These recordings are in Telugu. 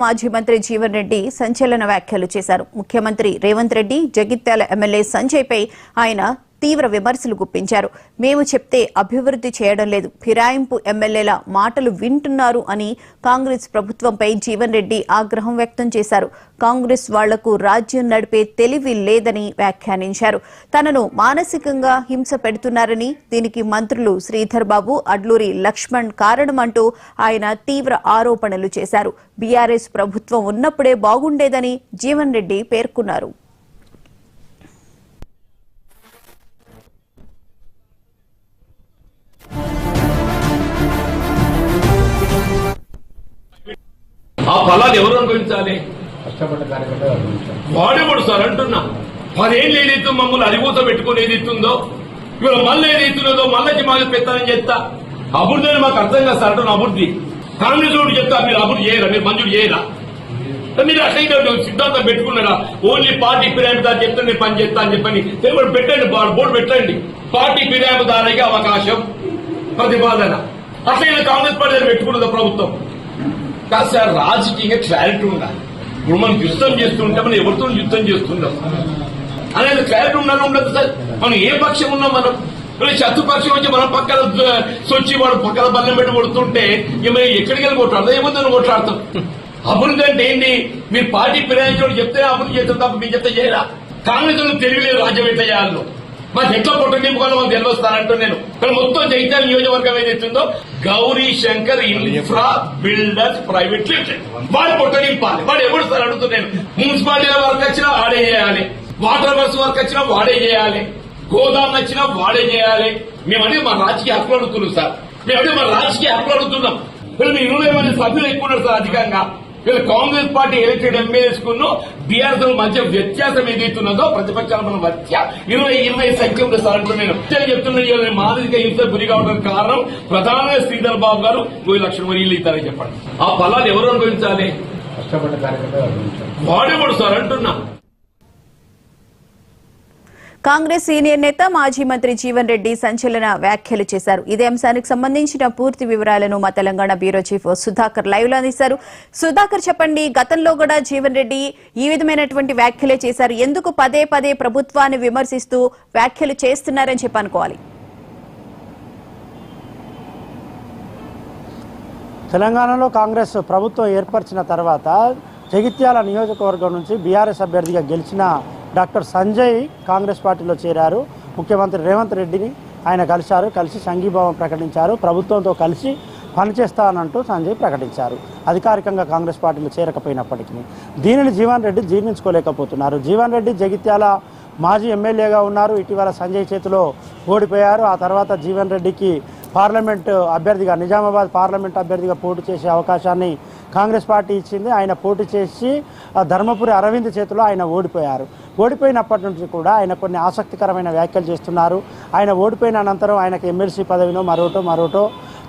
మాజీ మంత్రి జీవన్ రెడ్డి సంచలన వ్యాఖ్యలు చేశారు. ముఖ్యమంత్రి రేవంత్ రెడ్డి జగిత్యాల ఎమ్మెల్యే సంజయ్ పై ఆయన తీవ్ర విమర్శలు గుప్పించారు. మేము చెప్తే అభివృద్ధి చేయడం లేదు, ఫిరాయింపు ఎమ్మెల్యేల మాటలు వింటున్నారు అని కాంగ్రెస్ ప్రభుత్వంపై జీవన్ రెడ్డి ఆగ్రహం వ్యక్తం చేశారు. కాంగ్రెస్ వాళ్లకు రాజ్యం నడిపే తెలివి లేదని వ్యాఖ్యానించారు. తనను మానసికంగా హింస పెడుతున్నారని, దీనికి మంత్రులు శ్రీధర్ బాబు, అడ్లూరి లక్ష్మణ్ కారణమంటూ ఆయన తీవ్ర ఆరోపణలు చేశారు. బీఆర్ఎస్ ప్రభుత్వం ఉన్నప్పుడే బాగుండేదని జీవన్ రెడ్డి పేర్కొన్నారు. ఆ ఫలాలు ఎవరు అనుభవించాలి? వాడేవాడు సార్ అంటున్నా. 10 ఏళ్ళు ఏదైతే మమ్మల్ని అరిగూత పెట్టుకుని ఏదైతుందో ఇవాళ మళ్ళీ ఏదైతున్నదో మళ్ళీ మాకు పెత్తనం చేస్తా. అభివృద్ధి అని మాకు అర్థం కాదు సార్. అంటున్నా అభివృద్ధి కాంగ్రెస్ వాడు చెప్తా మీరు అభివృద్ధి చేయరా, మీరు మంజూరు చేయరా? మీరు అట్లయితే సిద్ధాంతం పెట్టుకున్నారా? ఓన్లీ పార్టీ ఫిర్యాదుదారు చెప్తే నేను పని చేస్తా అని చెప్పని పెట్టండి, బోర్డు పెట్టండి. పార్టీ ఫిర్యాదుదారికి అవకాశం, ప్రతిపాదన అట్లయినా కాంగ్రెస్ పార్టీ పెట్టుకున్నదా ప్రభుత్వం? కాదు సార్, రాజకీయంగా క్లారిటీ ఉండాలి. ఇప్పుడు మనం యుద్ధం చేస్తుంటే మనం ఎవరితో యుద్ధం చేస్తున్నాం అనేది క్లారిటీ ఉండాలి. ఉండదు సార్. మనం ఏ పక్షం ఉన్నాం? మనం శత్రుపక్షం వచ్చి మనం పక్కన సొచ్చి వాడు పక్కన బల్లెం పెట్టి కొడుతుంటే ఎక్కడికి వెళ్ళి కొట్లాడతాం? ఏముందని కొట్లాడతాం? అభివృద్ధి అంటే ఏంటి? మీరు పార్టీ ఫిరాయించడం చెప్తే అభివృద్ధి చేస్తాం తప్ప మీరు చెప్తే చేయరా? కాంగ్రెస్ తెలియలేదు రాజ్యం ఎట్లా చేయాలో. మాకు ఎట్లా పొట్ట నింపుకోవాలో మాకు తెలియస్తానంటూ నేను ఇక్కడ మొత్తం జగిత్యాల నియోజకవర్గం ఏదైతుందో Gauri Shankar infra builders private limited వాడు పొట్ట నింపాలి. వాడు ఎవరు సార్ అడుగుతున్నాను. మున్సిపాలిటీ వర్క్ వచ్చినా వాడే చేయాలి, వాటర్ వర్క్స్ వర్క్ వచ్చినా వాడే చేయాలి, గోదాం వచ్చినా వాడే చేయాలి. మేమనే మా రాజకీయ హక్కులు అడుగుతున్నాం సార్. మేమంటే మా రాజకీయ హక్కులు అడుగుతున్నాం. వీళ్ళు 20 మంది సభ్యులు ఎక్కువ ఉన్నారు సార్ అధికంగా. వీళ్ళు కాంగ్రెస్ పార్టీ ఎలక్టెడ్ ఎమ్మెల్యేస్ కును బీఆర్ఎస్ మధ్య వ్యత్యాసం ఏదైతున్నదో ప్రతిపక్షాల మన మధ్య 20 సంఖ్య ఉంది సార్. అంటూ నేను చెప్తున్నాను. మానసిక హింస గురి కావడానికి కారణం ప్రధానంగా శ్రీధర్ బాబు గారు, 2 లక్షల వీళ్ళు ఇస్తారని చెప్పండి. ఆ ఫలాలు ఎవరు అనుభవించాలి? వాడేవాడు సార్ అంటున్నా. కాంగ్రెస్ సీనియర్ నేత మాజీ మంత్రి జీవన్ రెడ్డి సంచలన వ్యాఖ్యలు చేశారు. ఇదే అంశానికి సంబంధించిన పూర్తి వివరాలను మా Telangana bureau chief Sudhakar live లో అందిస్తారు. సుధాకర్, చెప్పండి, గతంలో కూడా జీవన్ రెడ్డి ఈ విధమైనటువంటి వ్యాఖ్యలే చేశారు. ఎందుకు పదే పదే ప్రభుత్వాన్ని విమర్శిస్తూ వ్యాఖ్యలు చేస్తున్నారని చెప్పి అనుకోవాలి? తెలంగాణలో కాంగ్రెస్ ప్రభుత్వం ఏర్పరిచిన తర్వాత జగిత్యాల నియోజకవర్గం నుంచి బీఆర్ఎస్ అభ్యర్థిగా గెలిచిన డాక్టర్ సంజయ్ కాంగ్రెస్ పార్టీలో చేరారు. ముఖ్యమంత్రి రేవంత్ రెడ్డిని ఆయన కలిసి సంఘీభావం ప్రకటించారు. ప్రభుత్వంతో కలిసి పనిచేస్తానంటూ సంజయ్ ప్రకటించారు. అధికారికంగా కాంగ్రెస్ పార్టీలో చేరకపోయినప్పటికీ దీనిని జీవన్ రెడ్డి జీర్ణించుకోలేకపోతున్నారు. జీవన్ రెడ్డి జగిత్యాల మాజీ ఎమ్మెల్యేగా ఉన్నారు. ఇటీవల సంజయ్ చేతిలో ఓడిపోయారు. ఆ తర్వాత జీవన్ రెడ్డికి పార్లమెంటు అభ్యర్థిగా, నిజామాబాద్ పార్లమెంట్ అభ్యర్థిగా పోటీ చేసే అవకాశాన్ని కాంగ్రెస్ పార్టీ ఇచ్చింది. ఆయన పోటీ చేసి ధర్మపురి అరవింద్ చేతిలో ఆయన ఓడిపోయారు. ఓడిపోయినప్పటి నుంచి కూడా ఆయన కొన్ని ఆసక్తికరమైన వ్యాఖ్యలు చేస్తున్నారు. ఆయన ఓడిపోయిన అనంతరం ఆయనకు ఎమ్మెల్సీ పదవినో మరోటో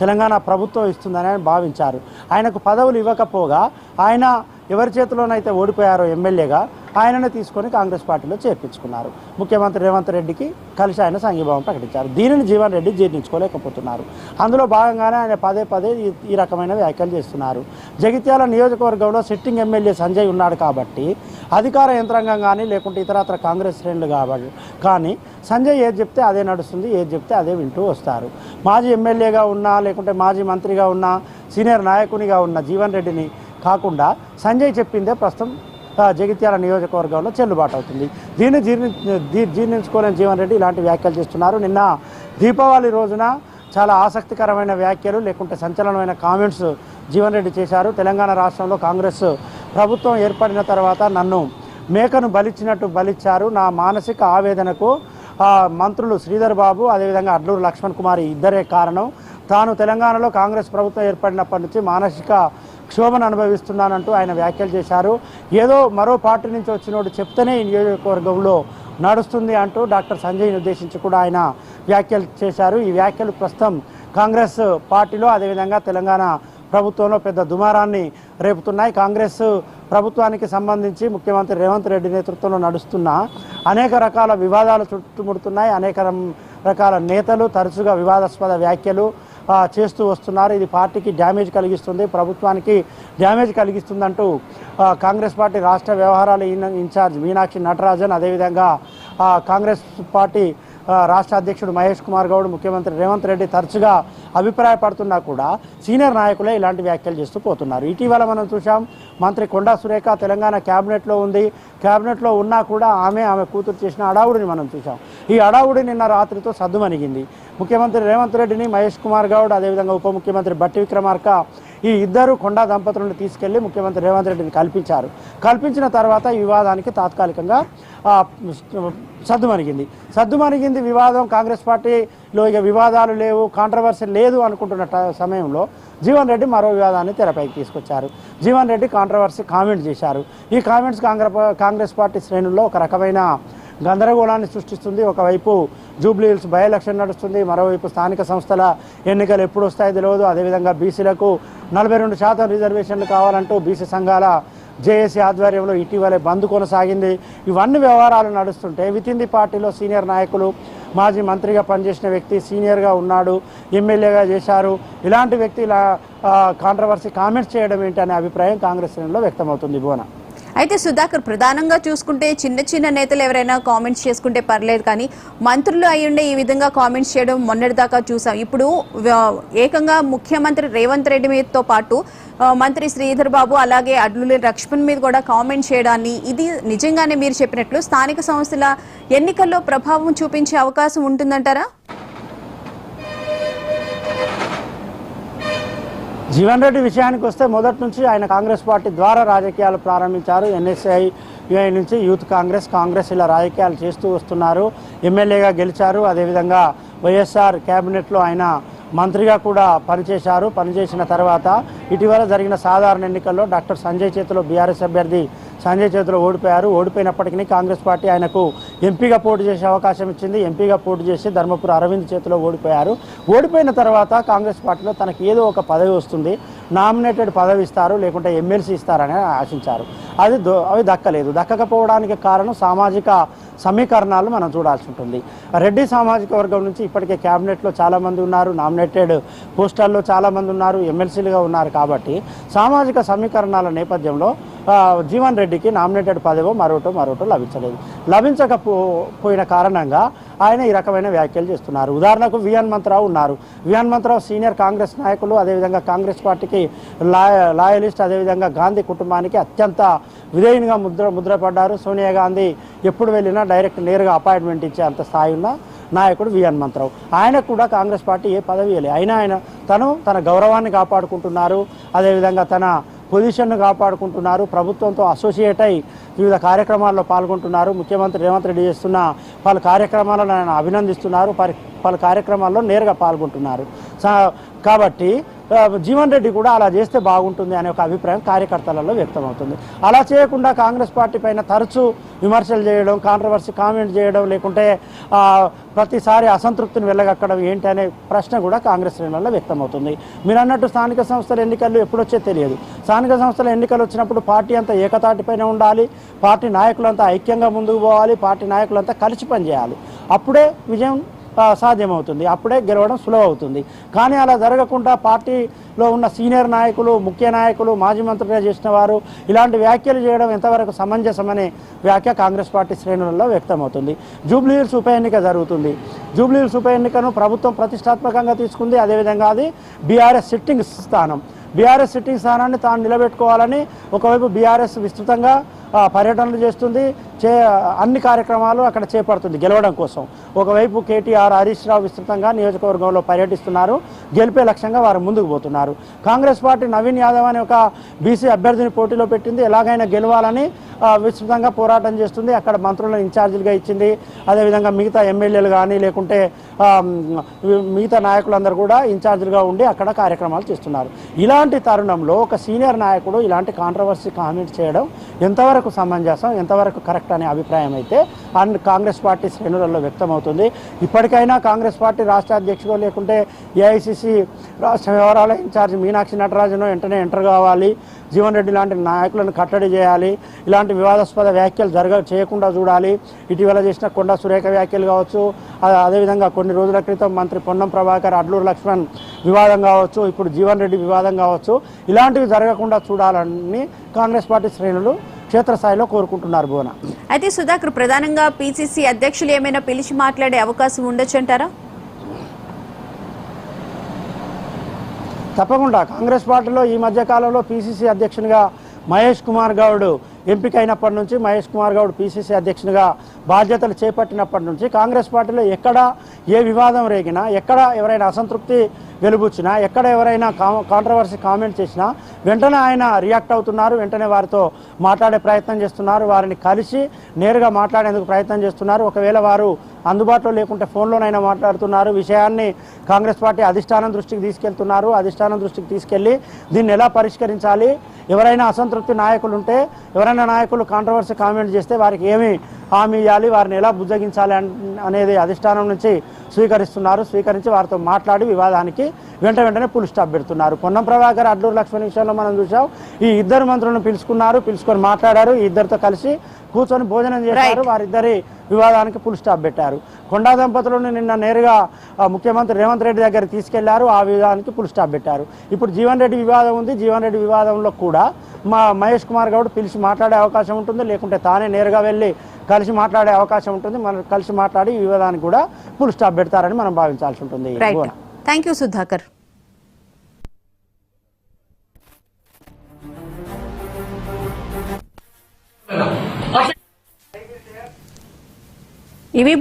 తెలంగాణ ప్రభుత్వం ఇస్తుందని ఆయన భావించారు. ఆయనకు పదవులు ఇవ్వకపోగా ఆయన ఎవరి చేతిలోనైతే ఓడిపోయారో ఎమ్మెల్యేగా ఆయననే తీసుకొని కాంగ్రెస్ పార్టీలో చేర్పించుకున్నారు. ముఖ్యమంత్రి రేవంత్ రెడ్డికి కలిసి ఆయన సంఘీభావం ప్రకటించారు. దీనిని జీవన్ రెడ్డి జీర్ణించుకోలేకపోతున్నారు. అందులో భాగంగానే ఆయన పదే ఈ రకమైన వ్యాఖ్యలు చేస్తున్నారు. జగిత్యాల నియోజకవర్గంలో సిట్టింగ్ ఎమ్మెల్యే సంజయ్ ఉన్నాడు కాబట్టి అధికార యంత్రాంగం కానీ లేకుంటే ఇతరత్ర కాంగ్రెస్ శ్రేణులు కాబట్టి కానీ సంజయ్ ఏది చెప్తే అదే నడుస్తుంది, ఏది చెప్తే అదే వింటూ వస్తారు. మాజీ ఎమ్మెల్యేగా ఉన్నా లేకుంటే మాజీ మంత్రిగా ఉన్నా సీనియర్ నాయకునిగా ఉన్న జీవన్ రెడ్డిని కాకుండా సంజయ్ చెప్పిందే ప్రస్తుతం జగిత్యాల నియోజకవర్గంలో చెల్లుబాటు అవుతుంది. దీన్ని జీర్ణించుకోలేని జీవన్ రెడ్డి ఇలాంటి వ్యాఖ్యలు చేస్తున్నారు. నిన్న దీపావళి రోజున చాలా ఆసక్తికరమైన వ్యాఖ్యలు లేకుంటే సంచలనమైన కామెంట్స్ జీవన్ రెడ్డి చేశారు. తెలంగాణ రాష్ట్రంలో కాంగ్రెస్ ప్రభుత్వం ఏర్పడిన తర్వాత నన్ను మేకను బలిచ్చినట్టు బలిచ్చారు. నా మానసిక ఆవేదనకు మంత్రులు శ్రీధర్ బాబు అదేవిధంగా అడ్లూరు లక్ష్మణ్ కుమార్ ఇద్దరే కారణం. తాను తెలంగాణలో కాంగ్రెస్ ప్రభుత్వం ఏర్పడినప్పటి నుంచి మానసిక క్షోభను అనుభవిస్తున్నానంటూ ఆయన వ్యాఖ్యలు చేశారు. ఏదో మరో పార్టీ నుంచి వచ్చినోడు చెప్తేనే ఈ నియోజకవర్గంలో నడుస్తుంది అంటూ డాక్టర్ సంజయ్ని ఉద్దేశించి కూడా ఆయన వ్యాఖ్యలు చేశారు. ఈ వ్యాఖ్యలు ప్రస్తుతం కాంగ్రెస్ పార్టీలో అదేవిధంగా తెలంగాణ ప్రభుత్వంలో పెద్ద దుమారాన్ని రేపుతున్నాయి. కాంగ్రెస్ ప్రభుత్వానికి సంబంధించి ముఖ్యమంత్రి రేవంత్ రెడ్డి నేతృత్వంలో నడుస్తున్న అనేక రకాల వివాదాలు చుట్టుముడుతున్నాయి. అనేక రకాల నేతలు తరచుగా వివాదాస్పద వ్యాఖ్యలు చేస్తూ వస్తున్నారు. ఇది పార్టీకి డ్యామేజ్ కలిగిస్తుంది, ప్రభుత్వానికి డ్యామేజ్ కలిగిస్తుందంటూ కాంగ్రెస్ పార్టీ రాష్ట్ర వ్యవహారాల ఇన్ఛార్జ్ మీనాక్షి నటరాజన్, అదేవిధంగా కాంగ్రెస్ పార్టీ రాష్ట్ర అధ్యక్షుడు మహేష్ కుమార్ గౌడ్, ముఖ్యమంత్రి రేవంత్ రెడ్డి తరచుగా అభిప్రాయపడుతున్నా కూడా సీనియర్ నాయకులే ఇలాంటి వ్యాఖ్యలు చేస్తూ పోతున్నారు. ఇటీవల మనం చూసాం, మంత్రి కొండా సురేఖ తెలంగాణ క్యాబినెట్లో ఉంది. క్యాబినెట్లో ఉన్నా కూడా ఆమె కూతురు చేసిన అడావుడిని మనం చూసాం. ఈ అడావుడి నిన్న రాత్రితో సద్దుమణిగింది. ముఖ్యమంత్రి రేవంత్ రెడ్డిని మహేష్ కుమార్ గౌడ్, అదేవిధంగా ఉప ముఖ్యమంత్రి బట్టి విక్రమార్క ఈ ఇద్దరు కొండా దంపతులను తీసుకెళ్లి ముఖ్యమంత్రి రేవంత్ రెడ్డిని కల్పించారు. కల్పించిన తర్వాత ఈ వివాదానికి తాత్కాలికంగా సద్దుమణిగింది వివాదం. కాంగ్రెస్ పార్టీలో ఇక వివాదాలు లేవు, కాంట్రవర్సీ లేదు అనుకుంటున్న సమయంలో జీవన్ రెడ్డి మరో వివాదాన్ని తెరపైకి తీసుకొచ్చారు. జీవన్ రెడ్డి కాంట్రవర్సీ కామెంట్ చేశారు. ఈ కామెంట్స్ కాంగ్రెస్ పార్టీ శ్రేణుల్లో ఒక రకమైన గందరగోళాన్ని సృష్టిస్తుంది. ఒకవైపు జూబ్లీ హిల్స్ బై ఎలక్షన్ నడుస్తుంది, మరోవైపు స్థానిక సంస్థల ఎన్నికలు ఎప్పుడు వస్తాయో తెలియదు. అదేవిధంగా బీసీలకు 42% రిజర్వేషన్లు కావాలంటూ బీసీ సంఘాల జేఏసీ ఆధ్వర్యంలో ఇటీవలే బంద్ కొనసాగింది. ఇవన్నీ వ్యవహారాలు నడుస్తుంటే వితిన్ ది పార్టీలో సీనియర్ నాయకులు, మాజీ మంత్రిగా పనిచేసిన వ్యక్తి, సీనియర్గా ఉన్నాడు, ఎమ్మెల్యేగా చేశారు, ఇలాంటి వ్యక్తి ఇలా కాంట్రవర్సీ కామెంట్స్ చేయడం ఏంటి అనే అభిప్రాయం కాంగ్రెస్ శ్రేణుల్లో వ్యక్తమవుతుంది. భువన అయితే సుధాకర్, ప్రధానంగా చూసుకుంటే చిన్న నేతలు ఎవరైనా కామెంట్స్ చేసుకుంటే పర్లేదు, కానీ మంత్రులు అయ్యుండే ఈ విధంగా కామెంట్స్ చేయడం మొన్నటిదాకా చూసాం. ఇప్పుడు ఏకంగా ముఖ్యమంత్రి రేవంత్ రెడ్డి మీదతో పాటు మంత్రి శ్రీధర్ బాబు, అలాగే అడ్లూరి లక్ష్మణ్ మీద కూడా కామెంట్ చేయడాన్ని, ఇది నిజంగానే మీరు చెప్పినట్లు స్థానిక సంస్థల ఎన్నికల్లో ప్రభావం చూపించే అవకాశం ఉంటుందంటారా? జీవన్ రెడ్డి విషయానికి వస్తే మొదటి నుంచి ఆయన కాంగ్రెస్ పార్టీ ద్వారా రాజకీయాలు ప్రారంభించారు. ఎన్ఎస్ఐ నుంచి యూత్ కాంగ్రెస్ ఇలా రాజకీయాలు చేస్తూ వస్తున్నారు. ఎమ్మెల్యేగా గెలిచారు. అదేవిధంగా వైఎస్ఆర్ క్యాబినెట్లో ఆయన మంత్రిగా కూడా పనిచేశారు. పనిచేసిన తర్వాత ఇటీవల జరిగిన సాధారణ ఎన్నికల్లో డాక్టర్ సంజయ్ చేతిలో బీఆర్ఎస్ అభ్యర్థి సంజయ్ చేతిలో ఓడిపోయారు. ఓడిపోయినప్పటికీ కాంగ్రెస్ పార్టీ ఆయనకు ఎంపీగా పోటీ చేసే అవకాశం ఇచ్చింది. ఎంపీగా పోటీ చేసి ధర్మపురి అరవింద్ చేతిలో ఓడిపోయారు. ఓడిపోయిన తర్వాత కాంగ్రెస్ పార్టీలో తనకి ఏదో ఒక పదవి వస్తుంది, నామినేటెడ్ పదవి ఇస్తారు, లేకుంటే ఎమ్మెల్సీ ఇస్తారని ఆశించారు. అవి దక్కలేదు. దక్కకపోవడానికి కారణం సామాజిక సమీకరణాలు మనం చూడాల్సి ఉంటుంది. రెడ్డి సామాజిక వర్గం నుంచి ఇప్పటికే క్యాబినెట్లో చాలామంది ఉన్నారు, నామినేటెడ్ పోస్టర్లో చాలామంది ఉన్నారు, ఎమ్మెల్సీలుగా ఉన్నారు. కాబట్టి సామాజిక సమీకరణాల నేపథ్యంలో జీవన్ రెడ్డికి నామినేటెడ్ పదవో మరోటో లభించకపోయిన కారణంగా ఆయన ఈ రకమైన వ్యాఖ్యలు చేస్తున్నారు. ఉదాహరణకు విఎన్ మంత్రావు ఉన్నారు. విఎన్ మంత్రావు సీనియర్ కాంగ్రెస్ నాయకులు, అదేవిధంగా కాంగ్రెస్ పార్టీకి లాయలిస్ట్, అదేవిధంగా గాంధీ కుటుంబానికి అత్యంత విధేయునిగా ముద్రపడ్డారు. సోనియా గాంధీ ఎప్పుడు వెళ్ళినా డైరెక్ట్ నేరుగా అపాయింట్మెంట్ ఇచ్చే అంత స్థాయి ఉన్న నాయకుడు విఎన్ మంత్రావు. ఆయనకు కూడా కాంగ్రెస్ పార్టీ ఏ పదవి ఇవ్వలేదు. ఆయన తన గౌరవాన్ని కాపాడుకుంటున్నారు, అదేవిధంగా తన పొజిషన్ను కాపాడుకుంటున్నారు. ప్రభుత్వంతో అసోసియేట్ అయి వివిధ కార్యక్రమాల్లో పాల్గొంటున్నారు. ముఖ్యమంత్రి రేవంత్ రెడ్డి చేస్తున్న పలు కార్యక్రమాలను ఆయన అభినందిస్తున్నారు, పలు కార్యక్రమాల్లో నేరుగా పాల్గొంటున్నారు. కాబట్టి జీవన్ రెడ్డి కూడా అలా చేస్తే బాగుంటుంది అనే ఒక అభిప్రాయం కార్యకర్తలలో వ్యక్తమవుతుంది. అలా చేయకుండా కాంగ్రెస్ పార్టీ పైన తరచూ విమర్శలు చేయడం, కాంట్రవర్సీ కామెంట్ చేయడం, లేకుంటే ప్రతిసారి అసంతృప్తిని వెళ్ళగక్కడం ఏంటి అనే ప్రశ్న కూడా కాంగ్రెస్ శ్రేణులలో వ్యక్తమవుతుంది. మీరు అన్నట్టు స్థానిక సంస్థల ఎన్నికలు ఎప్పుడొచ్చే తెలియదు. స్థానిక సంస్థల ఎన్నికలు వచ్చినప్పుడు పార్టీ అంతా ఏకతాటిపైన ఉండాలి, పార్టీ నాయకులంతా ఐక్యంగా ముందుకు పోవాలి, పార్టీ నాయకులంతా కలిసి పనిచేయాలి. అప్పుడే విజయం సాధ్యమవుతుంది, అప్పుడే గెలవడం సులువు అవుతుంది. కానీ అలా జరగకుండా పార్టీలో ఉన్న సీనియర్ నాయకులు, ముఖ్య నాయకులు, మాజీ మంత్రులుగా చేసిన వారు ఇలాంటి వ్యాఖ్యలు చేయడం ఎంతవరకు సమంజసమనే వ్యాఖ్య కాంగ్రెస్ పార్టీ శ్రేణులలో వ్యక్తమవుతుంది. జూబ్లీ హిల్స్ ఉప ఎన్నిక జరుగుతుంది. జూబ్లీ హిల్స్ ఉప ఎన్నికను ప్రభుత్వం ప్రతిష్టాత్మకంగా తీసుకుంది. అదేవిధంగా అది బీఆర్ఎస్ సిట్టింగ్ స్థానం. బీఆర్ఎస్ సిట్టింగ్ స్థానాన్ని తాను నిలబెట్టుకోవాలని ఒకవైపు బీఆర్ఎస్ విస్తృతంగా పర్యటనలు చేస్తుంది, అన్ని కార్యక్రమాలు అక్కడ చేపడుతుంది గెలవడం కోసం. ఒకవైపు కేటీఆర్, హరీష్ రావు విస్తృతంగా నియోజకవర్గంలో పర్యటిస్తున్నారు, గెలిపే లక్ష్యంగా వారు ముందుకు పోతున్నారు. కాంగ్రెస్ పార్టీ నవీన్ యాదవ్ అనే ఒక బీసీ అభ్యర్థిని పోటీలో పెట్టింది, ఎలాగైనా గెలవాలని విస్తృతంగా పోరాటం చేస్తుంది. అక్కడ మంత్రులను ఇన్ఛార్జీలుగా ఇచ్చింది. అదేవిధంగా మిగతా ఎమ్మెల్యేలు కానీ లేకుంటే మిగతా నాయకులందరూ కూడా ఇన్ఛార్జీలుగా ఉండి అక్కడ కార్యక్రమాలు చేస్తున్నారు. ఇలాంటి తరుణంలో ఒక సీనియర్ నాయకుడు ఇలాంటి కాంట్రవర్సీ కామెంట్స్ చేయడం ఎంతవరకు సమంజసం, ఎంతవరకు కరెక్ట్ అనే అభిప్రాయం అయితే కాంగ్రెస్ పార్టీ శ్రేణులలో వ్యక్తమవుతుంది. ఇప్పటికైనా కాంగ్రెస్ పార్టీ రాష్ట్ర అధ్యక్షుడు లేకుంటే ఏఐసిసి రాష్ట్ర వ్యవహారాల ఇన్ఛార్జ్ మీనాక్షి నటరాజన్ వెంటనే ఎంటర్ కావాలి. జీవన్ రెడ్డి లాంటి నాయకులను కట్టడి చేయాలి, ఇలాంటి వివాదాస్పద వ్యాఖ్యలు చేయకుండా చూడాలి. ఇటీవల చేసిన కొండా సురేఖ వ్యాఖ్యలు కావచ్చు, అదేవిధంగా కొన్ని రోజుల క్రితం మంత్రి పొన్నం ప్రభాకర్ అడ్లూరు లక్ష్మణ్ వివాదం కావచ్చు, ఇప్పుడు జీవన్ రెడ్డి వివాదం కావచ్చు, ఇలాంటివి జరగకుండా చూడాలని కాంగ్రెస్ పార్టీ శ్రేణులు క్షేత్రస్థాయిలో కోరుకుంటున్నారు. భువన, అయితే సుధాకర్, ప్రధానంగా పిసిసి అధ్యక్షులు ఏమైనా పిలిచి మాట్లాడే అవకాశం ఉండొచ్చంటారా? తప్పకుండా కాంగ్రెస్ పార్టీలో ఈ మధ్యకాలంలో పిసిసి అధ్యక్షునిగా మహేష్ కుమార్ గౌడ్ ఎంపికైనప్పటి నుంచి, మహేష్ కుమార్ గౌడ్ పిసిసి అధ్యక్షునిగా బాధ్యతలు చేపట్టినప్పటి నుంచి కాంగ్రెస్ పార్టీలో ఎక్కడ ఏ వివాదం రేగినా, ఎక్కడ ఎవరైనా అసంతృప్తి వెలుబుచ్చినా, ఎక్కడ ఎవరైనా కాంట్రవర్సీ కామెంట్ చేసినా వెంటనే ఆయన రియాక్ట్ అవుతున్నారు, వెంటనే వారితో మాట్లాడే ప్రయత్నం చేస్తున్నారు, వారిని కలిసి నేరుగా మాట్లాడేందుకు ప్రయత్నం చేస్తున్నారు. ఒకవేళ వారు అందుబాటులో లేకుంటే ఫోన్లోనైనా మాట్లాడుతున్నారు. విషయాన్ని కాంగ్రెస్ పార్టీ అధిష్టానం దృష్టికి తీసుకెళ్తున్నారు. అధిష్టానం దృష్టికి తీసుకెళ్లి దీన్ని ఎలా పరిష్కరించాలి, ఎవరైనా అసంతృప్తి నాయకులు ఉంటే, ఎవరైనా నాయకులు కాంట్రవర్సీ కామెంట్ చేస్తే వారికి ఏమి హామీ ఇవ్వాలి, వారిని ఎలా బుజ్జగించాలి అనేది అధిష్టానం నుంచి స్వీకరించి వారితో మాట్లాడి వివాదానికి వెంటనే ఫుల్ స్టాప్ పెడుతున్నారు. పొన్నం ప్రభాకర్ అడ్లూరు లక్ష్మణ్ విషయంలో మనం చూసాం. ఈ ఇద్దరు మంత్రులను పిలుచుకొని మాట్లాడారు, ఈ ఇద్దరితో కలిసి కూర్చొని భోజనం చేశారు, వారిద్దరి వివాదానికి ఫుల్ స్టాప్ పెట్టారు. కొండా దంపతులను నిన్న నేరుగా ముఖ్యమంత్రి రేవంత్ రెడ్డి దగ్గర తీసుకెళ్లారు, ఆ వివాదానికి ఫుల్ స్టాప్ పెట్టారు. ఇప్పుడు జీవన్ రెడ్డి వివాదం ఉంది, జీవన్ రెడ్డి వివాదంలో కూడా మహేష్ కుమార్ గౌడ్ పిలిచి మాట్లాడే అవకాశం ఉంటుంది, లేకుంటే తానే నేరుగా వెళ్ళి కలిసి మాట్లాడే అవకాశం ఉంటుంది. మనం కలిసి మాట్లాడి ఈ వివాదానికి కూడా ఫుల్ స్టాప్ పెడతారని మనం భావించాల్సి ఉంటుంది. Thank you Sudhakar. ఇవి